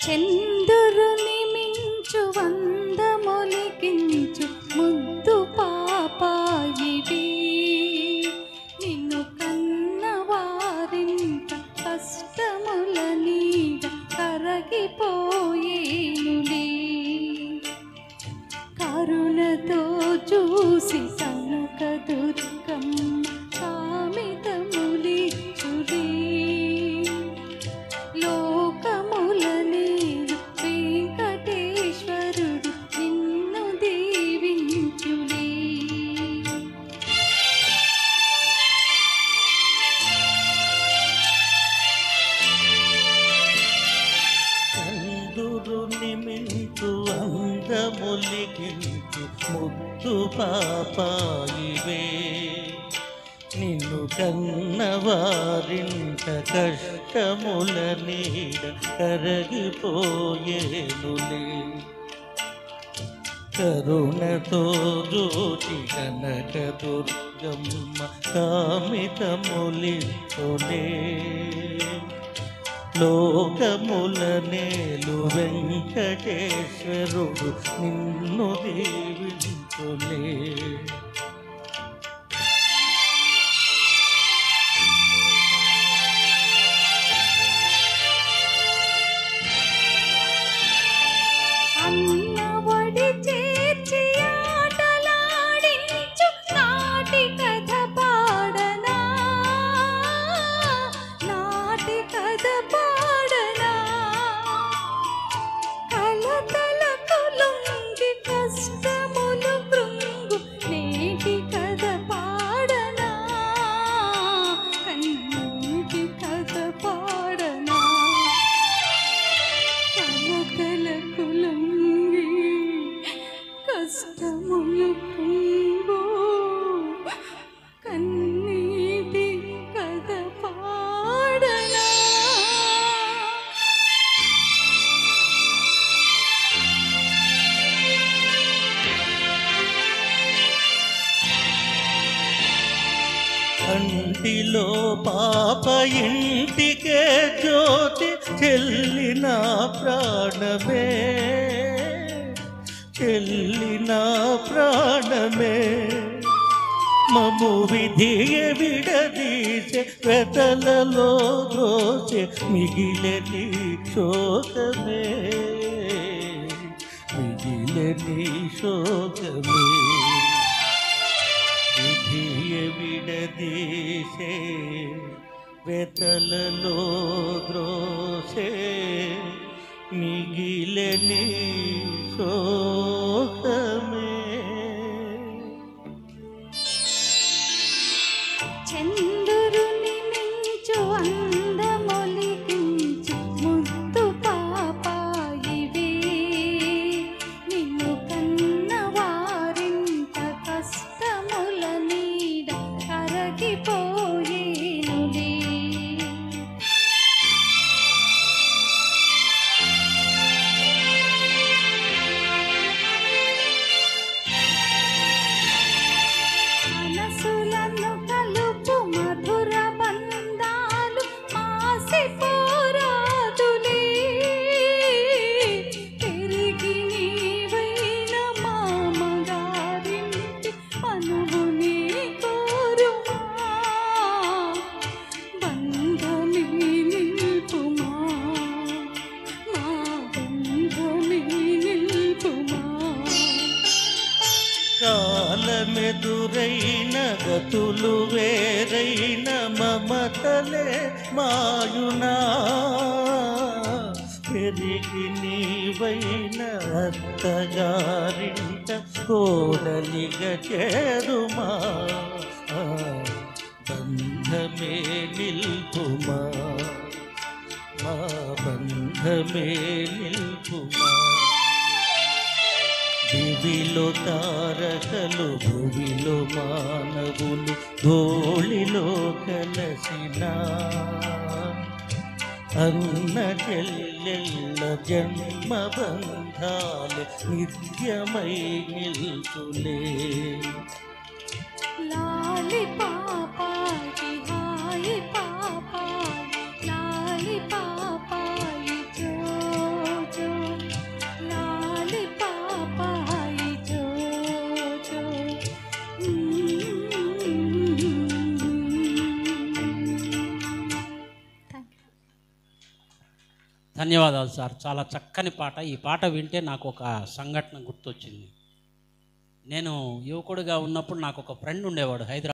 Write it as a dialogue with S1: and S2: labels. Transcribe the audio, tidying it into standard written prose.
S1: చంద్రుని మించు వందమొలికించు ముద్దు పాపాయివి నిన్ను కన్నవారింత కష్టముల నీడ కరగిపోయేనులే కరుణతో చూసి కనక దుర్గమ్మ కామితములిచ్చులే లోకముల నేలు వెంకటేశ్వరుడు నిన్ను దీవించులే
S2: చంద్రుని మించు అందములికించు ముద్దు పాపాయివే నిన్ను కన్నవారింట కష్టముల నీడ కరగిపోయేనులే కరుణతో జోచి కనక దుర్గమ్మ కామితములిచ్చులే లోకముల నేలు వెంకటేశ్వరుడు నిన్ను దీవించులే
S1: అన్నవడి చేర్చి ఆటలాడించు నాటి కథ పాడనా నాటి కథ పాడనా కలతలకు లొంగి కష్టములు కృంగు నేటి కథ పాడనా కన్నీటి కథ పాడనా కలతలకు లొంగి కష్టములు కృంగు కన్నీటి కథ పాడనా
S2: కంటిలో పాప ఇంటికే జ్యోతి చెల్లిన ప్రాణమే చెల్లిన ప్రాణమే మము విధియ విడదీసే వెతలలో దోసే మిగిలని శోకమే మిగిలని శోకమే విధియ విడదీసే వెతలలో ద్రోసే మిగిలని శోకమే
S1: చంద్రుని మించు అందమొలికించు ముద్దు పాపాయివే నిన్ను కన్నవారింత కష్టముల నీడ కరగిపోయేనులే మనసులను కలుపు మధుర బంధాలు మాసిపోరాదులే తిరిగి నీవైన మామగారింటి అనువుని కోరుమా బంధమే నిల్పుమా మా బంధమే నిల్పుమా
S2: కాలమెదురైన గతులు వేరైన మమతలే మాయునా పెరిగి నీవైన అత్తగారింట కోడలిగ చేరుమా బంధమే నిల్పుమా మా బంధమే నిల్పుమా దివిలో తారకలు భువిలో మానవులు ధూళిలో కలసిన అన్న చెల్లెళ్ళ జన్మ బంధాలు నిత్యమై నిల్చులే
S1: లాలి పాపాయి హాయి పాపాయి లాలి పాపాయి జో
S3: ధన్యవాదాలు సార్. చాలా చక్కని పాట. ఈ పాట వింటే నాకు ఒక సంఘటన గుర్తొచ్చింది. నేను యువకుడిగా ఉన్నప్పుడు నాకు ఒక ఫ్రెండ్ ఉండేవాడు హైదరాబాద్.